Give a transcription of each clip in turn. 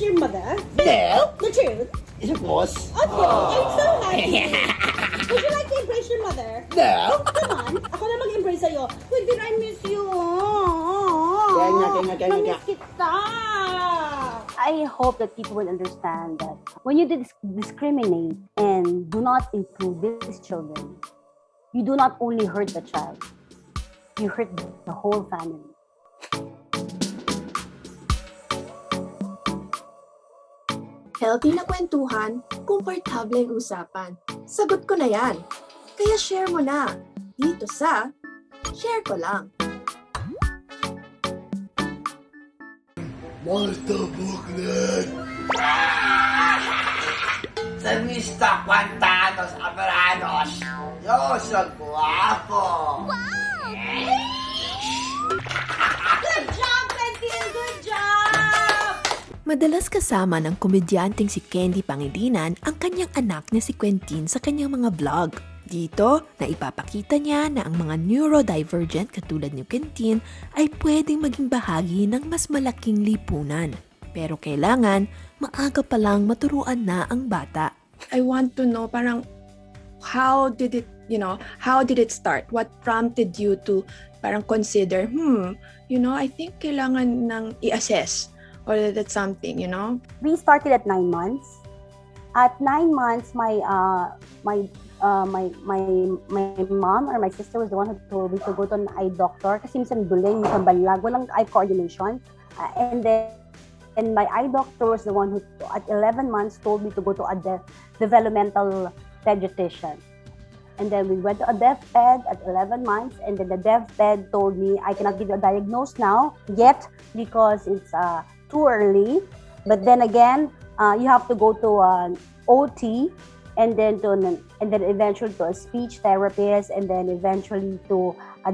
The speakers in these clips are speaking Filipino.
your mother? No. The truth? Of course. Okay, I'm so happy. Would you like to embrace your mother? No. Come on, ako na mag-embrace sa'yo. Quentin, I miss you. Kanya. Namiss kita. I hope that people will understand that when you discriminate and do not include these children, you do not only hurt the child, you hurt the whole family. Healthy na kwentuhan, komportable ang usapan. Sagot ko na yan. Kaya share mo na. Dito sa Share Ko Lang. Molto buklan. Sa Mr. Quantanos Aberanos. Yo, so guwapo. Wow! Good job, Quentin! Good job! Madalas kasama ng komedyanteng si Candy Pangilinan ang kanyang anak na si Quentin sa kanyang mga vlog. Dito, naipapakita niya na ang mga neurodivergent katulad ni Quentin ay pwedeng maging bahagi ng mas malaking lipunan. Pero kailangan, maaga pa lang maturuan na ang bata. I want to know parang how did it start? What prompted you to parang consider, I think kailangan ng i-assess or that's something, We started at 9 months. At 9 months, my mom or my sister was the one who told me to go to an eye doctor kasi minsan duling, minsan balag, walang eye coordination. And my eye doctor was the one who, at 11 months, told me to go to a developmental pediatrician. And then we went to a deaf ped at 11 months, and then the deaf ped told me I cannot give you a diagnosis now yet because it's too early. But then again, you have to go to an OT, and then eventually to a speech therapist, and then eventually to a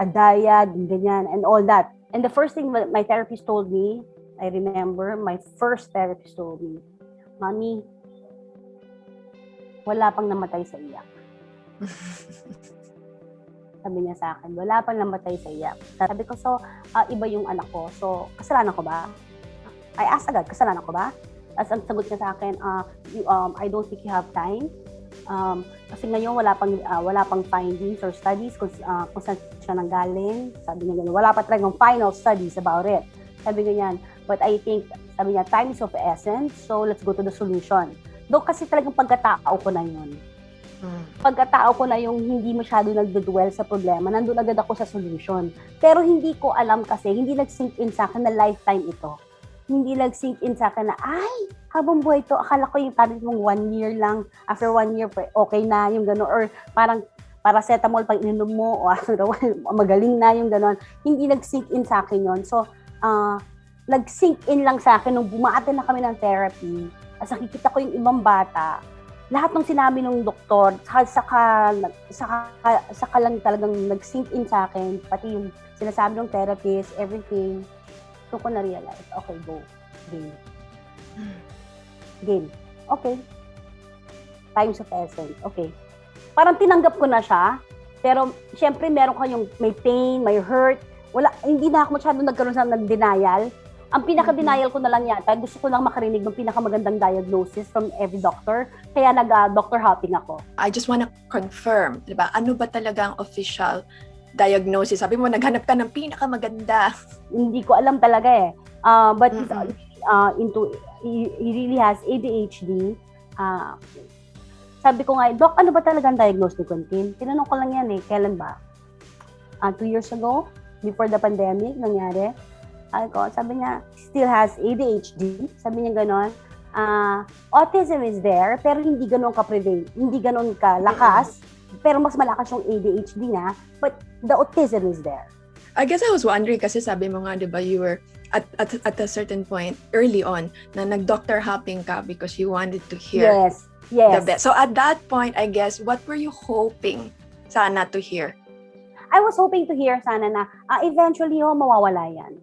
diag, ganyan, and all that. And the first thing my therapist told me, I remember, my first therapist told me, Mami, wala pang namatay sa iyak. Sabi niya sa akin, wala pang namatay sa iyak. Sabi ko, so, iba yung anak ko. So, kasalanan ko ba? I asked agad, kasalanan ko ba? As ang sagot niya sa akin, I don't think you have time. Kasi ngayon wala pang findings or studies kung saan siya nanggaling. Sabi niya ganyan, wala pa talagang final studies about it. Sabi niya yan, but I think, sabi niya, time is of essence, so let's go to the solution. Doon kasi talagang pagkatao ko na yun. Pagkatao ko na yung hindi masyado nagdudwell sa problema, nandun agad ako sa solution. Pero hindi ko alam kasi, hindi nag-sink in sa akin na lifetime ito. Hindi nag-sink in sa akin na, ay, habang buhay to, akala ko yung target mong 1 year lang, after 1 year, okay na, yung gano'n, or parang paracetamol pag ininom mo, o magaling na, yung gano'n. Hindi nag-sink in sa akin yon. So, nag-sink in lang sa akin nung bumaatin na kami ng therapy, as nakikita ko yung ibang bata, lahat ng sinabi ng doktor, saka lang talagang nag-sink in sa akin, pati yung sinasabi ng therapist, everything. So ko na-realize, okay, go. Game. Okay. Times of essence. Okay. Parang tinanggap ko na siya, pero syempre meron kayong may pain, may hurt. Hindi na ako masyado nagkaroon sa denial. Ang pinaka-denial ko na lang yata, gusto ko lang makarinig ng pinakamagandang diagnosis from every doctor. Kaya nag-doctor hopping ako. I just wanna confirm, di ba? Ano ba talaga ang official diagnosis? Sabi mo, naghanap ka ng pinakamaganda. Hindi ko alam talaga eh. But he really has ADHD. Sabi ko nga, Doc, ano ba talaga ang diagnosis ni Quentin? Tinanong ko lang yan eh, kailan ba? 2 years ago, before the pandemic, nangyari. Sabi niya, still has ADHD. Sabi niya gano'n, autism is there, pero hindi gano'n ka-prevail, hindi gano'n ka-lakas, pero mas malakas yung ADHD niya, but the autism is there. I guess I was wondering kasi sabi mo nga, di ba, you were at a certain point early on na nag-doctor hopping ka because you wanted to hear yes. the best. So at that point, I guess, what were you hoping sana to hear? I was hoping to hear sana na eventually mawawala yan.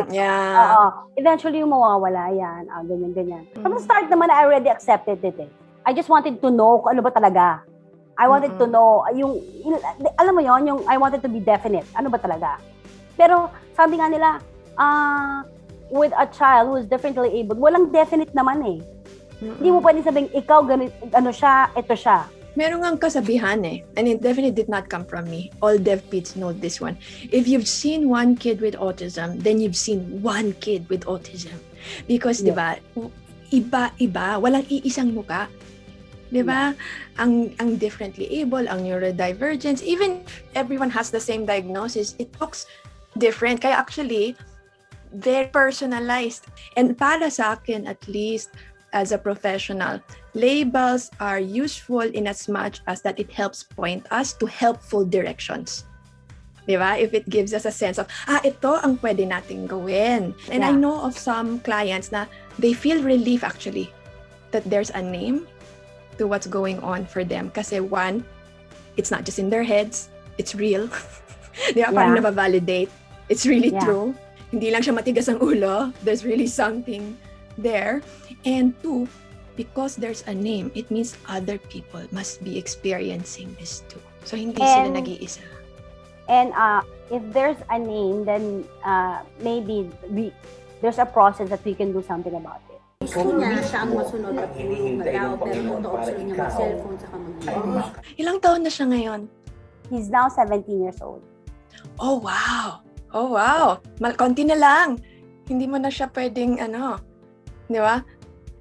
Yeah. Eventually mawawala yan. Ganyan. From the start naman, I already accepted it eh. I just wanted to know kung ano ba talaga. I wanted to know, alam mo yon, yung I wanted to be definite. Ano ba talaga? Pero sabi nga nila, with a child who is differently abled, walang definite naman eh. Hindi mo pwedeng sabihin, ikaw ganit, ano siya, ito siya. Meron ngang kasabihan eh, and it definitely did not come from me. All deaf kids know this one. If you've seen one kid with autism, then you've seen one kid with autism. Because, di ba, iba-iba, walang iisang muka. Di ba? Ang differently able, ang neurodivergent, even if everyone has the same diagnosis, it looks different. Kaya actually, very personalized. And para sa akin, at least, as a professional, labels are useful in as much as that it helps point us to helpful directions. Diba? If it gives us a sense of, ito ang pwede nating gawin. And I know of some clients na they feel relief actually that there's a name to what's going on for them. Kasi one, it's not just in their heads, it's real. Diba? Parang nabavalidate. It's really true. Hindi lang siya matigas ang ulo. There's really something there. And two, because there's a name, it means other people must be experiencing this too. So hindi sila nag-iisa. And if there's a name, then maybe there's a process that we can do something about it. Gusto niya, siya ang masunod at tulong na daw, pero totoo gusto niya mag-cellphone sa mag Ilang taon na siya ngayon? He's now 17 years old. Oh, wow! Oh, wow! Konti na lang. Hindi mo na siya pwedeng, di ba?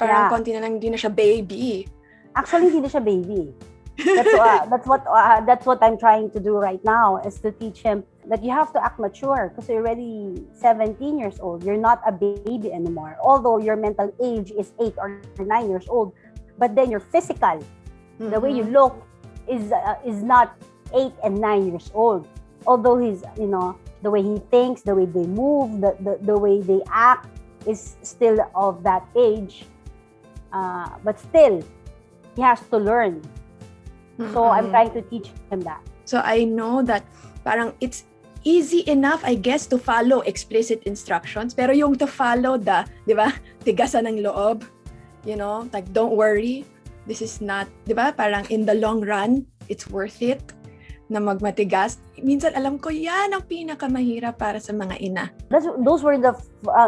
Parang konti na lang, hindi na siya baby. Actually, hindi na siya baby. That's what I'm trying to do right now, is to teach him that you have to act mature because you're already 17 years old. You're not a baby anymore. Although your mental age is 8 or 9 years old, but then your physical, the way you look, is not 8 and 9 years old. Although he's, the way he thinks, the way they move, the way they act is still of that age. But still, he has to learn. So I'm trying to teach him that. So I know that parang it's easy enough, I guess, to follow explicit instructions. Pero yung to follow di ba, tigasan ng loob, like don't worry, this is not, di ba, parang in the long run, it's worth it na magmatigas. Minsan alam ko, yan ang pinakamahirap para sa mga ina. Those were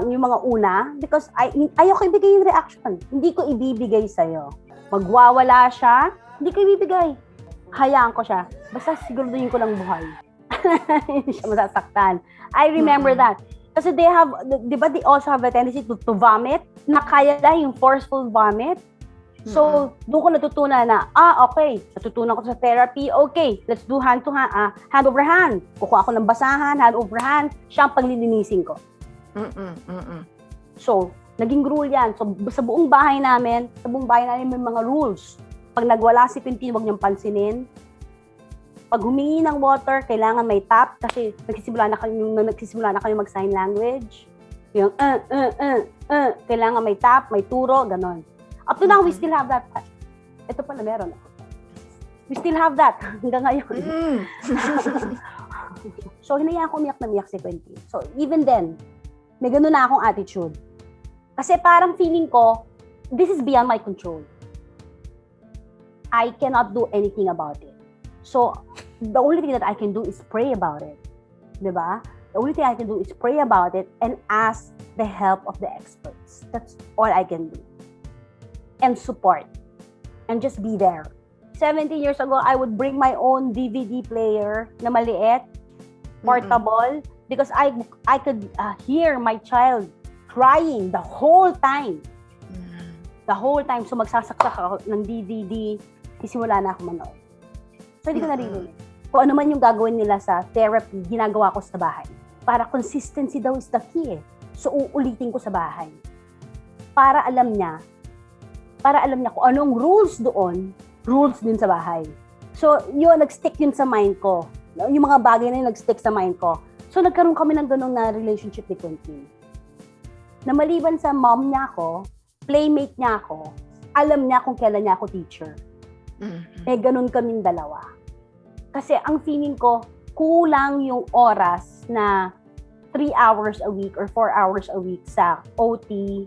yung mga una, because ayoko ibigay yung reaction. Hindi ko ibibigay sa'yo. Magwawala siya, hindi ko ibibigay. Hayaan ko siya. Basta siguraduhin ko lang buhay. Hindi siya masasaktan. I remember that. Kasi they have, di ba, they also have a tendency to vomit. Nakaya lang yung forceful vomit. So, doon ko natutunan na, okay, natutunan ko sa therapy, okay, let's do hand over hand. Kukuha ako ng basahan, hand over hand, siya ang paglilinisin ko. So, naging rule yan. So, sa buong bahay namin may mga rules. Pag nagwala si Quentin, huwag niyang pansinin. Pag humingi ng water, kailangan may tap kasi nagsisimula na kayo mag-sign language. Yung kailangan may tap, may turo, ganon. Up to now, we still have that. Ito pala meron. We still have that hanggang ngayon. So, hinayaan ko umiyak na umiyak si Quentin. So, even then, may ganun na akong attitude. Kasi parang feeling ko, this is beyond my control. I cannot do anything about it. So, the only thing that I can do is pray about it. Diba? The only thing I can do is pray about it and ask the help of the experts. That's all I can do. And support. And just be there. 17 years ago, I would bring my own DVD player na maliit, portable, because I could hear my child crying the whole time. The whole time. So magsasaksak ako ng DVD, isimula na ako manood. So hindi ko naririnig. Kung ano man yung gagawin nila sa therapy, ginagawa ko sa bahay. Para consistency daw is the key eh. So uulitin ko sa bahay. Para alam niya kung anong rules doon, rules din sa bahay. So, nag-stick yun sa mind ko. Yung mga bagay na yun nag-stick sa mind ko. So, nagkaroon kami ng ganung na relationship ni Quentin. Na maliban sa mom niya ako, playmate niya ako, alam niya kung kailan niya ako teacher. May ganun kaming dalawa. Kasi ang feeling ko, kulang yung oras na 3 hours a week or 4 hours a week sa OT,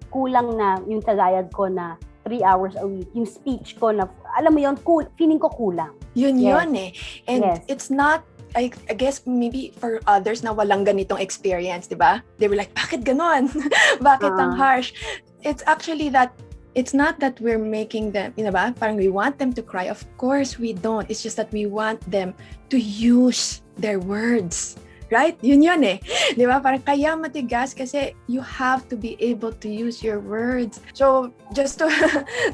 kulang na yung tagayad ko na 3 hours a week. Yung speech ko na, alam mo yun, feeling ko kulang. Yun eh. And it's not I guess maybe for others na walang ganitong experience, di ba? They were like, bakit ganon? Bakit ang harsh? It's actually that it's not that we're making them, ba? Parang we want them to cry. Of course we don't. It's just that we want them to use their words. Right? Yun eh. Di ba? Parang kaya matigas kasi you have to be able to use your words. So, just to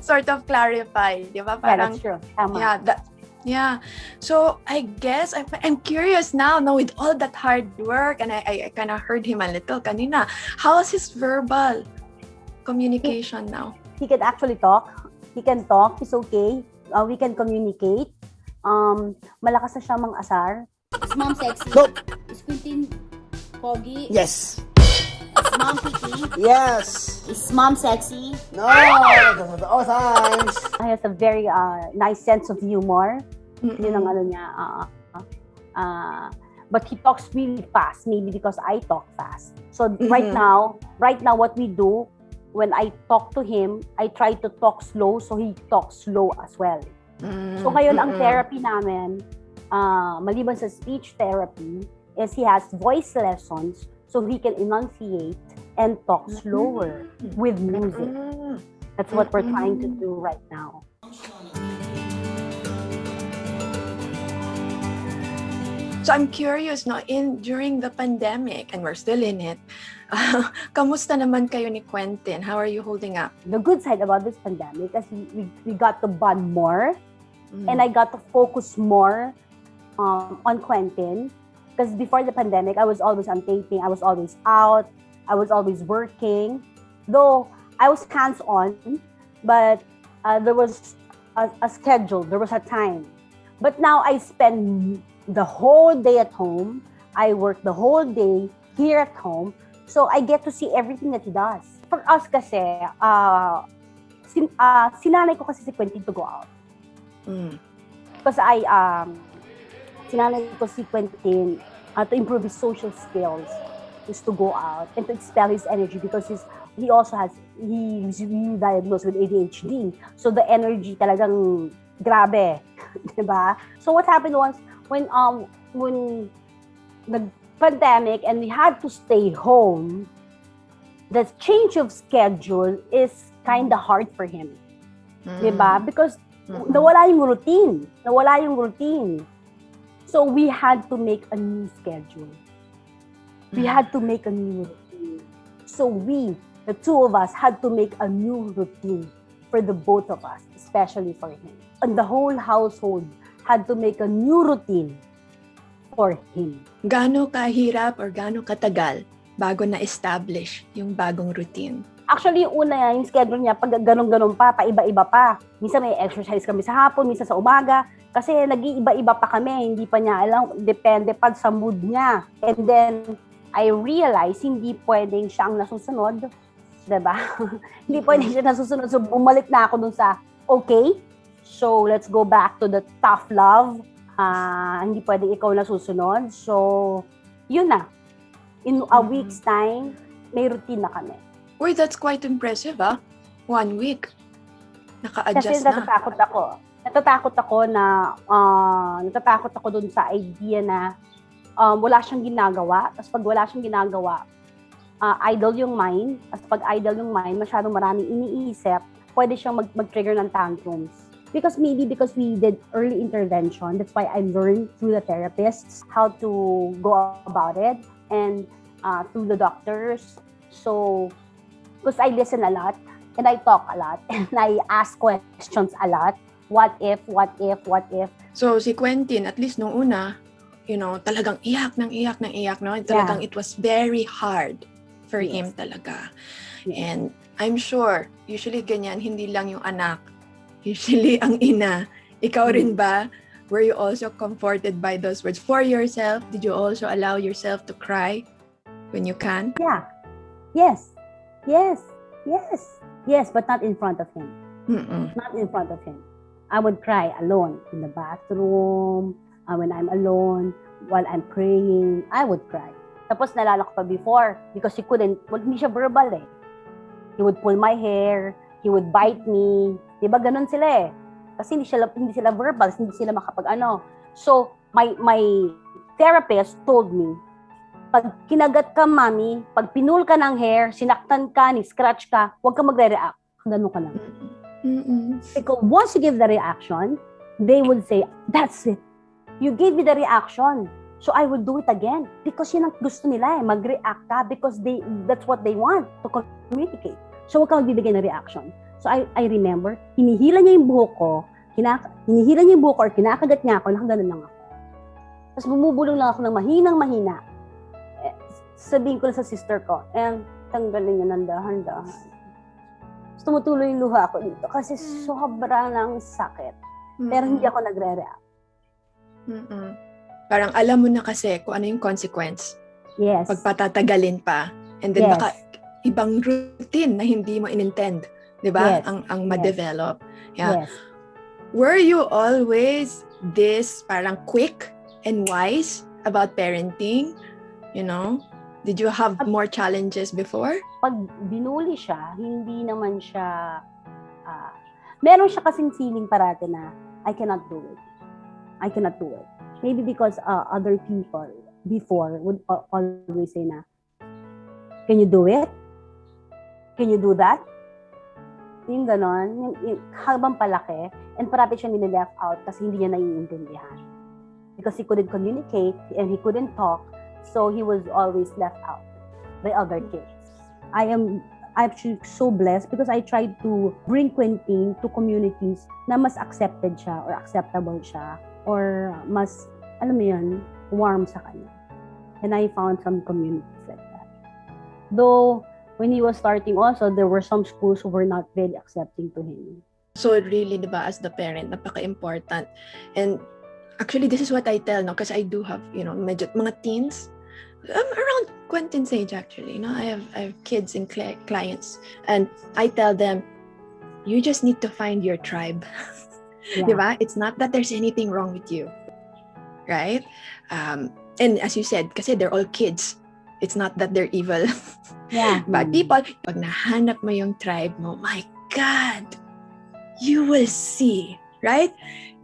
sort of clarify, di ba? Parang, that's true. Tama. Yeah. So, I guess, I'm curious now with all that hard work, and I kind of heard him a little kanina. How is his verbal communication now? He can actually talk. He can talk. He's okay. We can communicate. Malakas na siya mang-asar. Is mom sexy? No. Is Quentin pogi? Yes. Is mom pretty? Yes. Is mom sexy? No. Those are the all times. He has a very nice sense of humor. Yun ang ano niya. But he talks really fast, maybe because I talk fast. So right now what we do, when I talk to him, I try to talk slow so he talks slow as well. So ngayon ang therapy namin, maliban sa speech therapy, is he has voice lessons so he can enunciate and talk slower with music. That's what we're trying to do right now. So I'm curious, during the pandemic, and we're still in it, kamusta naman kayo ni Quentin? How are you holding up? The good side about this pandemic is we got to bond more, and I got to focus more on Quentin. Because before the pandemic, I was always on taping, I was always out, I was always working. Though I was hands-on, but there was a schedule, there was a time. But now I spend the whole day at home. I work the whole day here at home. So I get to see everything that he does. For us kasi, sinanay ko kasi si Quentin to go out. Because sinanay ko si Quentin to improve his social skills, is to go out and to expel his energy because he's diagnosed with ADHD. So the energy talagang grabe, diba? So what happened was when the pandemic and we had to stay home, the change of schedule is kind of hard for him, diba? Because nawala yung routine. So we had to make a new schedule. We had to make a new routine. So we, the two of us, had to make a new routine for the both of us, especially for him. And the whole household had to make a new routine for him. Gaano kahirap or gaano katagal bago na-establish yung bagong routine? Actually, yung una, yung schedule niya, pag ganun-ganun pa, paiba-iba pa. Minsan may exercise kami sa hapon, minsan sa umaga. Kasi nag-iiba-iba pa kami, hindi pa niya alam, depende pa sa mood niya. And then, I realized, hindi pwedeng siya ang nasusunod. Diba? Hindi pwedeng siya nasusunod. So, bumalik na ako dun sa, okay, so let's go back to the tough love. Hindi pwedeng ikaw nasusunod. So, yun na. In a week's time, may routine na kami. Uy, that's quite impressive, 1 week. Naka-adjust Kasi na. natatakot ako dun sa idea na wala siyang ginagawa. Tapos pag wala siyang ginagawa, idle yung mind. Tapos pag idle yung mind, masyadong maraming iniisip, pwede siyang mag-trigger ng tantrums. Because we did early intervention, that's why I learned through the therapists how to go about it, and through the doctors. So, because I listen a lot, and I talk a lot, and I ask questions a lot. What if? So, si Quentin, at least nung una, talagang iyak, no? Talagang it was very hard for him talaga. Yes. And I'm sure, usually ganyan, hindi lang yung anak, usually ang ina. Ikaw rin ba? Were you also comforted by those words? For yourself, did you also allow yourself to cry when you can? Yeah. Yes, but not in front of him. Not in front of him. I would cry alone in the bathroom, when I'm alone, while I'm praying, I would cry. Tapos nalala ko pa before, because hindi siya verbal eh. He would pull my hair, he would bite me. Diba ganun sila eh. Kasi hindi sila verbal, hindi sila makapag-ano. So, my therapist told me, pag kinagat ka, mami, pag pinul ka ng hair, sinaktan ka, ni-scratch ka, huwag ka magre-react. Ganun ka lang. Because once you give the reaction, they would say, that's it. You gave me the reaction. So I will do it again. Because yun ang gusto nila mag-react ka because that's what they want to communicate. So huwag ka magbibigay ng reaction. So I remember, hinihila niya yung buhok ko, or kinakagat niya ako, nakaganon lang ako. Tapos bumubulong lang ako ng mahinang-mahina. Sabihin ko na sa sister ko, tanggalin niya ng dahan-dahan. Tapos tumutuloy yung luha ko dito kasi sobrang ng sakit. Pero hindi ako nagre-react. Parang alam mo na kasi kung ano yung consequence. Yes. Pag patatagalin pa. And then Yes. baka ibang routine na hindi mo inintend. Diba? Yes. Ang ma-develop. Yeah. Yes. Were you always this parang quick and wise about parenting? You know? Did you have more challenges before? Pag binuli siya, hindi naman siya, meron siya kasing feeling parati na, I cannot do it. I cannot do it. Maybe because other people before would always say na, can you do it? Can you do that? Yung ganon, yung habang palaki, and parati siya nilileft out kasi hindi niya naiintindihan. Because he couldn't communicate and he couldn't talk, so he was always left out by other kids. I'm actually so blessed because I tried to bring Quentin to communities na mas accepted siya or acceptable siya or mas, alam mo yun, warm sa kanya. And I found some communities like that. Though, when he was starting also, there were some schools who were not very accepting to him. So really, diba, as the parent, napaka-important. And actually, this is what I tell, no? Kasi I do have, medyo mga teens. Around Quentin's age, actually. I have kids and clients. And I tell them, you just need to find your tribe. Yeah. Diba? It's not that there's anything wrong with you. Right? And as you said, kasi they're all kids. It's not that they're evil. Yeah. But people, pag nahanap mo yung tribe mo, my God, you will see, right?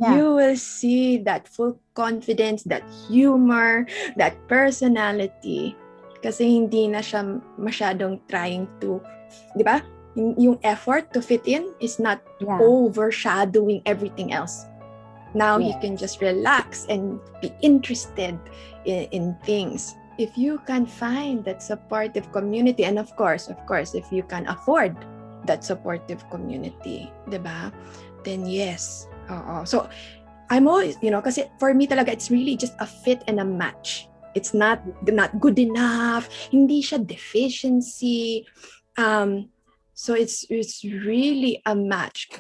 Yeah. You will see that full confidence, that humor, that personality. Kasi hindi na siya masyadong trying to, di ba? Yung effort to fit in is not overshadowing everything else. Now he can just relax and be interested in things. If you can find that supportive community, and of course, if you can afford that supportive community, diba? Then yes. So, I'm always, kasi for me talaga, it's really just a fit and a match. It's not good enough. Hindi siya deficiency. So it's really a match.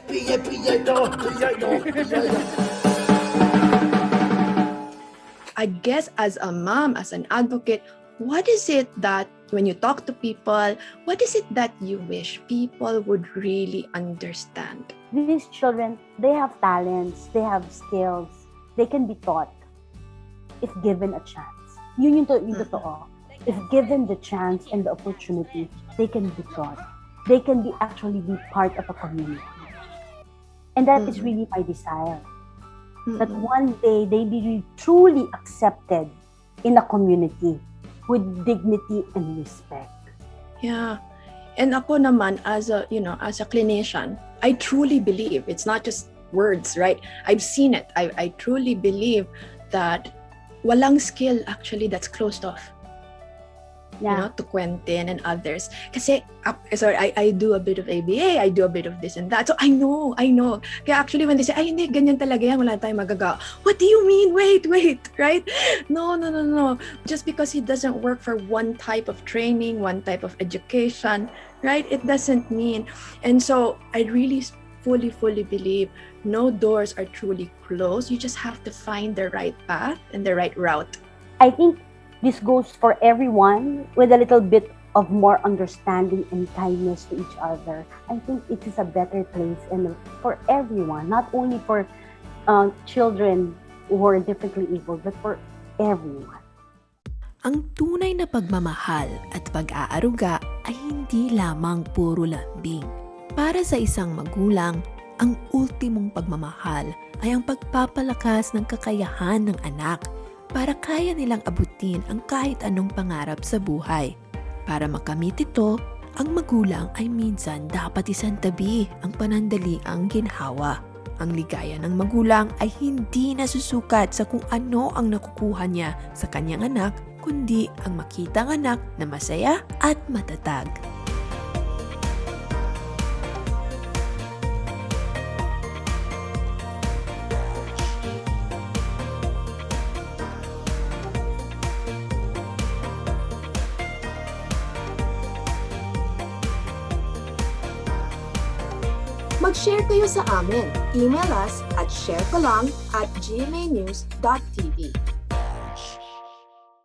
I guess as a mom, as an advocate, what is it that when you talk to people, what is it that you wish people would really understand? These children, they have talents, they have skills, they can be taught if given a chance. Yun yung totoo. If given the chance and the opportunity, they can be taught. They can actually be part of a community. And that is really my desire. That one day they be truly accepted in a community with dignity and respect. Yeah. And ako naman as a clinician, I truly believe it's not just words, right? I've seen it. I truly believe that walang skill actually that's closed off. To Quentin and others. Kasi, I do a bit of ABA, I do a bit of this and that. So, I know. Kaya actually, when they say, ay, hindi, ganyan talaga yan, wala tayong magagawa. What do you mean? Wait, right? No. Just because it doesn't work for one type of training, one type of education, right? It doesn't mean. And so, I really fully believe no doors are truly closed. You just have to find the right path and the right route. I think this goes for everyone with a little bit of more understanding and kindness to each other. I think it is a better place and for everyone, not only for children who are differently able, but for everyone. Ang tunay na pagmamahal at pag-aaruga ay hindi lamang puro lambing. Para sa isang magulang, ang ultimong pagmamahal ay ang pagpapalakas ng kakayahan ng anak para kaya nilang abutin ang kahit anong pangarap sa buhay. Para makamit ito, ang magulang ay minsan dapat isantabi ang panandaliang ginhawa. Ang ligaya ng magulang ay hindi nasusukat sa kung ano ang nakukuha niya sa kanyang anak, kundi ang makitang anak na masaya at matatag. Mag-share kayo sa amin. Email us at sharekolang@gmanews.tv.